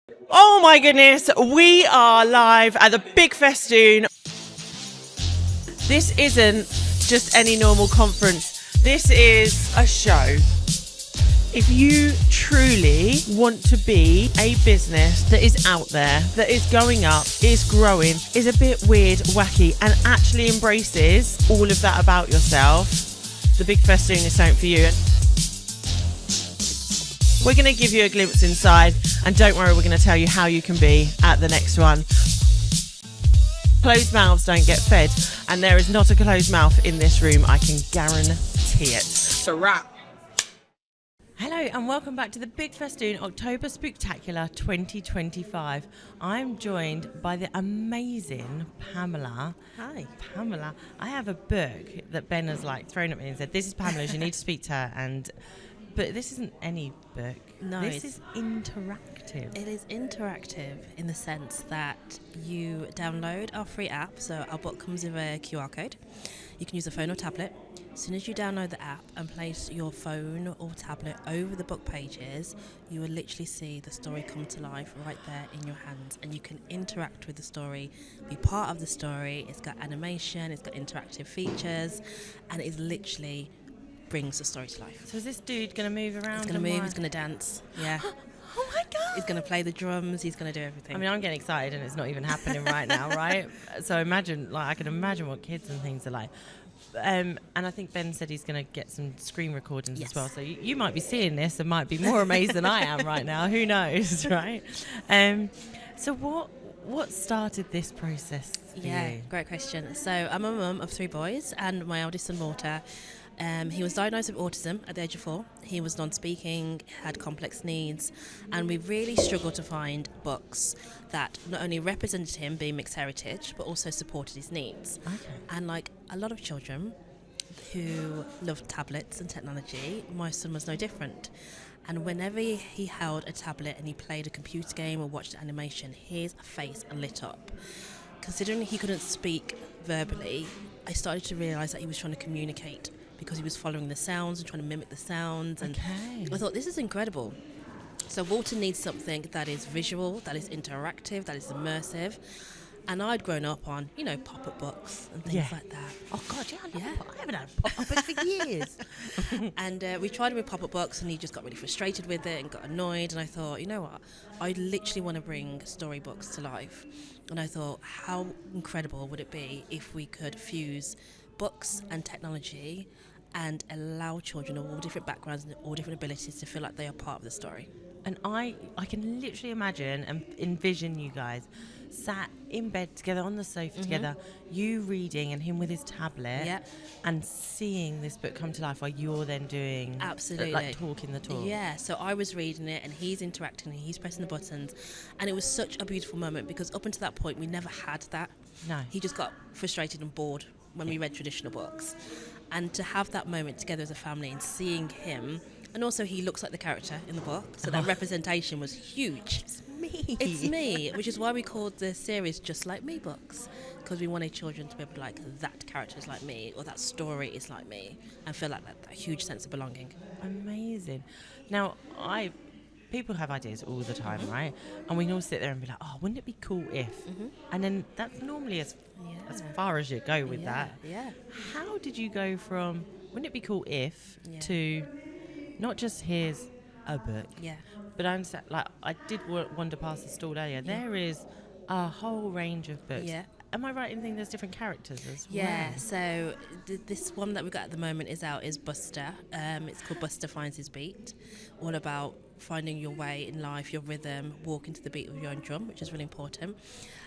Oh my goodness, we are live at the Big Festoon. This isn't just any normal conference. This is a show. If you truly want to be a business that is out there, that is going up, is growing, is a bit weird, wacky, and actually embraces all of that about yourself, the Big Festoon is something for you. We're going to give you a glimpse inside, and don't worry, we're going to tell you how you can be at the next one. Closed mouths don't get fed, and there is not a closed mouth in this room, I can guarantee it. It's a wrap. Hello and welcome back to the Big Festoon October Spooktacular 2025. I'm joined by the amazing Pamela. Hi. Pamela, I have a book that Ben has thrown at me and said, this is Pamela's, you need to speak to her. But this isn't any book. No, this is interactive. It is interactive in the sense that you download our free app. So our book comes with a QR code. You can use a phone or tablet. As soon as you download the app and place your phone or tablet over the book pages, you will literally see the story come to life right there in your hands, and you can interact with the story, be part of the story. It's got animation, it's got interactive features, and it is literally brings the story to life. So is this dude going to move around? He's going to move, he's going to dance, yeah. Oh my God. He's going to play the drums, he's going to do everything. I mean, I'm getting excited and it's not even happening right now, right? So imagine, I can imagine what kids and things are like. And I think Ben said he's going to get some screen recordings as well. So you might be seeing this and might be more amazed than I am right now. Who knows, right? So what started this process for you? Great question. So I'm a mum of 3 boys, and my eldest son, Walter, he was diagnosed with autism at the age of 4. He was non-speaking, had complex needs, and we really struggled to find books that not only represented him being mixed heritage, but also supported his needs. Okay. And like a lot of children who love tablets and technology, my son was no different. And whenever he held a tablet and he played a computer game or watched animation, his face lit up. Considering he couldn't speak verbally, I started to realise that he was trying to communicate, because he was following the sounds and trying to mimic the sounds. And I thought, this is incredible. So Walter needs something that is visual, that is interactive, that is immersive. And I'd grown up on, pop-up books and things like that. Oh God, I haven't had a pop-up book for years. And we tried with pop-up books, and he just got really frustrated with it and got annoyed. And I thought, you know what? I literally want to bring storybooks to life. And I thought, how incredible would it be if we could fuse books and technology and allow children of all different backgrounds and all different abilities to feel like they are part of the story. And I can literally imagine and envision you guys sat in bed together on the sofa together, you reading and him with his tablet, and seeing this book come to life while you're then doing talking the talk. Yeah, so I was reading it and he's interacting and he's pressing the buttons, and it was such a beautiful moment, because up until that point we never had that. No. He just got frustrated and bored when we read traditional books. And to have that moment together as a family and seeing him, and also he looks like the character in the book, so that representation was huge. It's me, which is why we called the series Just Like Me Books, because we wanted children to be able to like, that character is like me, or that story is like me, and feel like that huge sense of belonging. Amazing. Now, people have ideas all the time, right? And we can all sit there and be like, oh, wouldn't it be cool if? And then that's normally as far as you go with that. Yeah. How did you go from, wouldn't it be cool if, to not just here's a book, but I understand, I did wander past the stall earlier. There is a whole range of books. Am I right in thinking there's different characters as well? Yeah, so this one that we've got at the moment is Buster. It's called Buster Finds His Beat, all about finding your way in life, your rhythm, walking to the beat of your own drum, which is really important.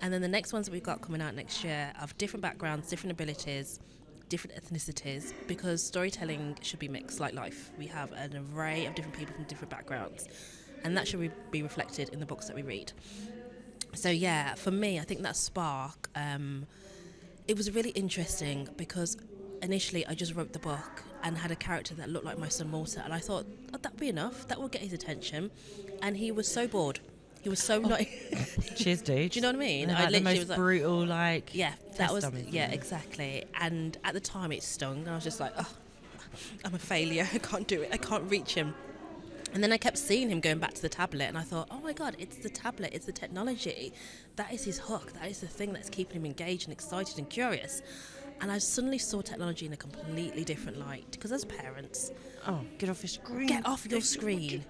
And then the next ones that we've got coming out next year of different backgrounds, different abilities, different ethnicities, because storytelling should be mixed like life. We have an array of different people from different backgrounds, and that should be reflected in the books that we read. So yeah, for me, I think that spark, it was really interesting, because initially I just wrote the book and had a character that looked like my son Walter, and I thought, oh, that'd be enough, that will get his attention. And he was so bored. He was so Cheers, dude. Do you know what I mean? I literally the most was brutal, exactly. And at the time it stung, and I was just like, oh, I'm a failure. I can't do it. I can't reach him. And then I kept seeing him going back to the tablet, and I thought, oh my God, it's the tablet, it's the technology. That is his hook. That is the thing that's keeping him engaged and excited and curious. And I suddenly saw technology in a completely different light. Because as parents, Get off your screen. get off your screen.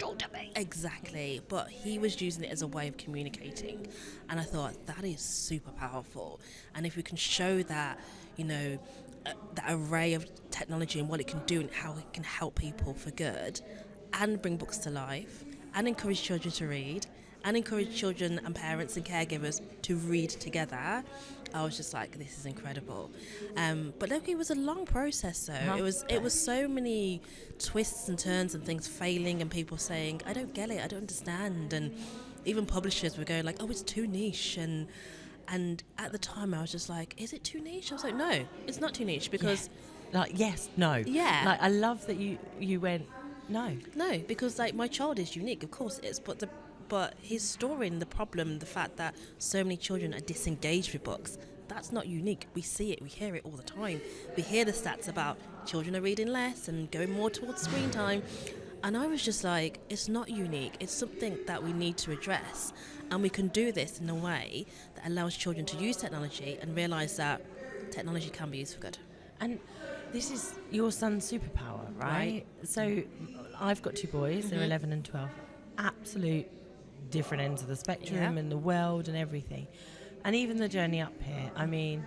Exactly. But he was using it as a way of communicating. And I thought, that is super powerful. And if we can show that, that array of technology and what it can do and how it can help people for good, and bring books to life, and encourage children to read, and encourage children and parents and caregivers to read together, I was just like, this is incredible. But look, it was a long process though. It was so many twists and turns and things failing, and people saying, I don't get it, I don't understand, and even publishers were going like, oh, it's too niche, and at the time I was just like, is it too niche? I was like, no, it's not too niche, because yes, no. Yeah. Like, I love that you went, no, because like my child is unique, of course it is, but his story and the problem, the fact that so many children are disengaged with books, that's not unique. We see it, we hear it all the time. We hear the stats about children are reading less and going more towards screen time, and I was just like, it's not unique, it's something that we need to address, and we can do this in a way that allows children to use technology and realise that technology can be used for good. And this is your son's superpower, right? So I've got two boys, they're 11 and 12. Absolute different ends of the spectrum and the world and everything. And even the journey up here, I mean,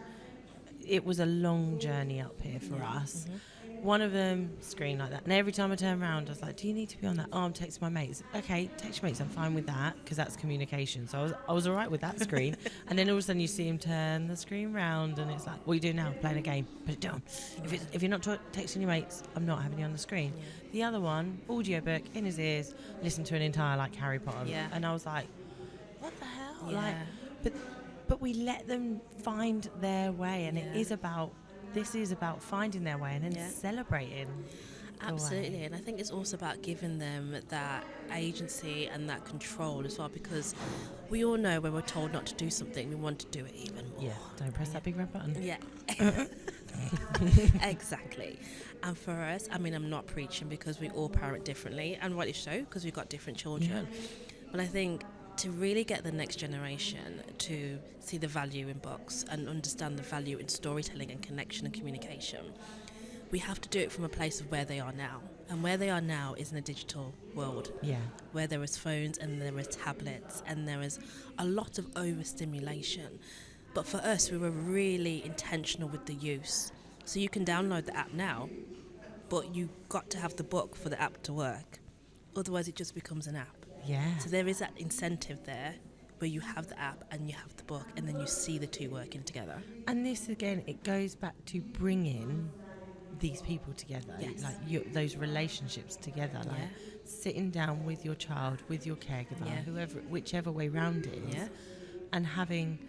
it was a long journey up here for us. One of them screamed like that. And every time I turned around, I was like, do you need to be on that? Oh, I'm texting my mates. Okay, text your mates. I'm fine with that because that's communication. So I was all right with that screen. And then all of a sudden you see him turn the screen round and it's like, what are you doing now? Playing a game. Put it down. If you're not texting your mates, I'm not having you on the screen. Yeah. The other one, audiobook in his ears, listened to an entire like Harry Potter. Yeah. And I was like, what the hell? Yeah. Like, but we let them find their way, and this is about finding their way and then celebrating. Absolutely, and I think it's also about giving them that agency and that control as well, because we all know when we're told not to do something, we want to do it even more. Yeah, don't press that big red button. Yeah, exactly. And for us, I mean, I'm not preaching because we all parent differently, and rightly so, because we've got different children. But I think to really get the next generation to see the value in books and understand the value in storytelling and connection and communication, we have to do it from a place of where they are now. And where they are now is in a digital world. Yeah. Where there is phones and there is tablets and there is a lot of overstimulation. But for us, we were really intentional with the use. So you can download the app now, but you've got to have the book for the app to work. Otherwise, it just becomes an app. Yeah. So there is that incentive there where you have the app and you have the book and then you see the two working together. And this, again, it goes back to bringing these people together, like those relationships together, like sitting down with your child, with your caregiver, whichever way round it is, and having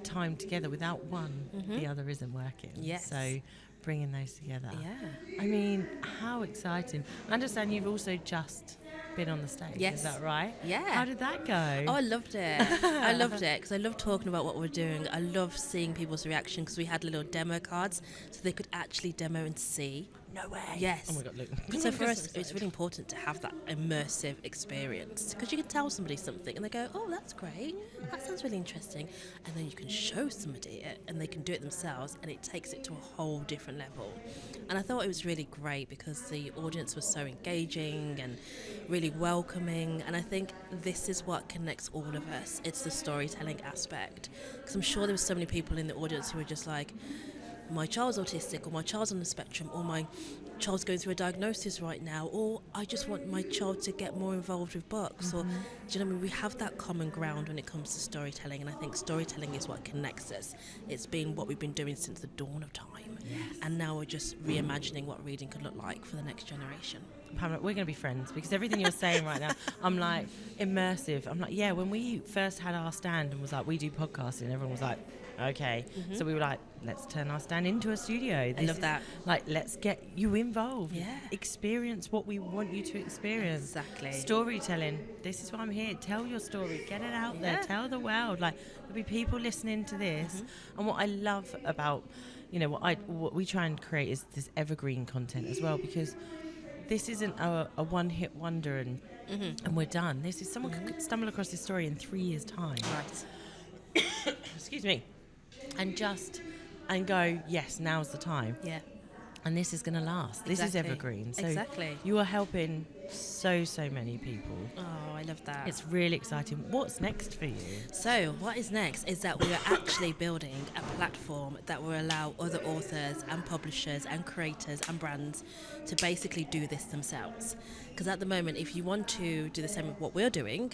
time together. Without one, the other isn't working. Yes. So bringing those together. Yeah. I mean, how exciting. I understand you've also just been on the stage. Yes. Is that right? Yeah. How did that go? Oh, I loved it. I loved it because I love talking about what we're doing. I love seeing people's reaction because we had little demo cards so they could actually demo and see. No way. Yes. Oh my God, look. So for us, it's really important to have that immersive experience because you can tell somebody something and they go, oh, that's great. That sounds really interesting. And then you can show somebody it and they can do it themselves and it takes it to a whole different level. And I thought it was really great because the audience was so engaging and really welcoming. And I think this is what connects all of us. It's the storytelling aspect. Because I'm sure there were so many people in the audience who were just like, my child's autistic, or my child's on the spectrum, or my child's going through a diagnosis right now, or I just want my child to get more involved with books. Or, do you know what I mean? We have that common ground when it comes to storytelling, and I think storytelling is what connects us. It's been what we've been doing since the dawn of time. Yes. And now we're just reimagining what reading could look like for the next generation. Pamela, we're going to be friends because everything you're saying right now, I'm like, immersive. I'm like, yeah, when we first had our stand and was like, we do podcasting, everyone was like, okay. So we were like, let's turn our stand into a studio. I love that. Like, let's get you involved. Yeah. Experience what we want you to experience. Exactly. Storytelling. This is why I'm here. Tell your story. Get it out there. Tell the world. Like, there'll be people listening to this. And what I love about, you know, what we try and create is this evergreen content as well, because this isn't a one-hit wonder and and we're done. This is someone could stumble across this story in 3 years' time. Right. Excuse me. And go, yes, now's the time. Yeah. And this is going to last. This is Exactly. evergreen. So Exactly. you are helping so many people. Oh, I love that. It's really exciting. What's next for you? So what is next is that we are actually building a platform that will allow other authors and publishers and creators and brands to basically do this themselves. Because at the moment, if you want to do the same with what we're doing,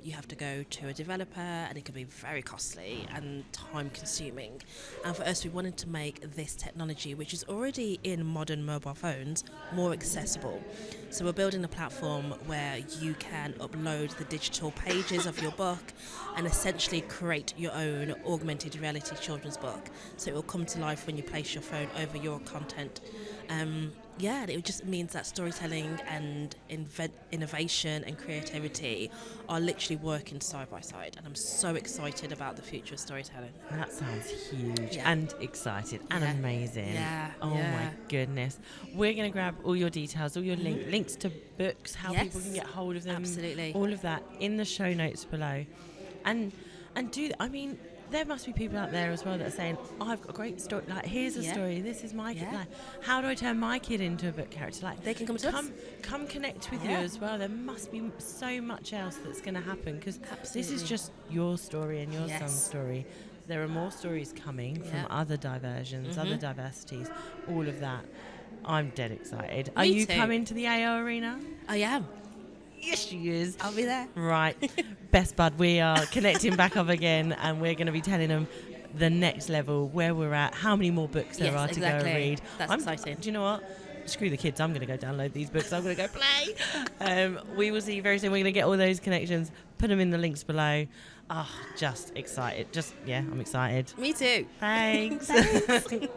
you have to go to a developer, and it can be very costly and time consuming. And for us, we wanted to make this technology, which is already in modern mobile phones, more accessible. So we're building a platform where you can upload the digital pages of your book and essentially create your own augmented reality children's book. So it will come to life when you place your phone over your content. And it just means that storytelling and innovation and creativity are literally working side by side. And I'm so excited about the future of storytelling. That sounds huge and excited and amazing. Yeah. Oh my goodness. We're going to grab all your details, all your links to books, how people can get hold of them. Absolutely. All of that in the show notes below. And there must be people out there as well that are saying, I've got a great story, like, here's a story, this is my kid, like, how do I turn my kid into a book character? Like, they can come to us. Come connect with you as well. There must be so much else that's going to happen, because this is just your story and your son's story. There are more stories coming from other diversions, other diversities, all of that. I'm dead excited. Are you coming to the AO Arena? I am. Yes, she is. I'll be there. Right. Best bud, we are connecting back up again, and we're going to be telling them the next level, where we're at, how many more books there are to go read. That's exciting. Do you know what? Screw the kids. I'm going to go download these books. I'm going to go play. We will see you very soon. We're going to get all those connections, put them in the links below. Just excited. I'm excited. Me too. Thanks. Thanks.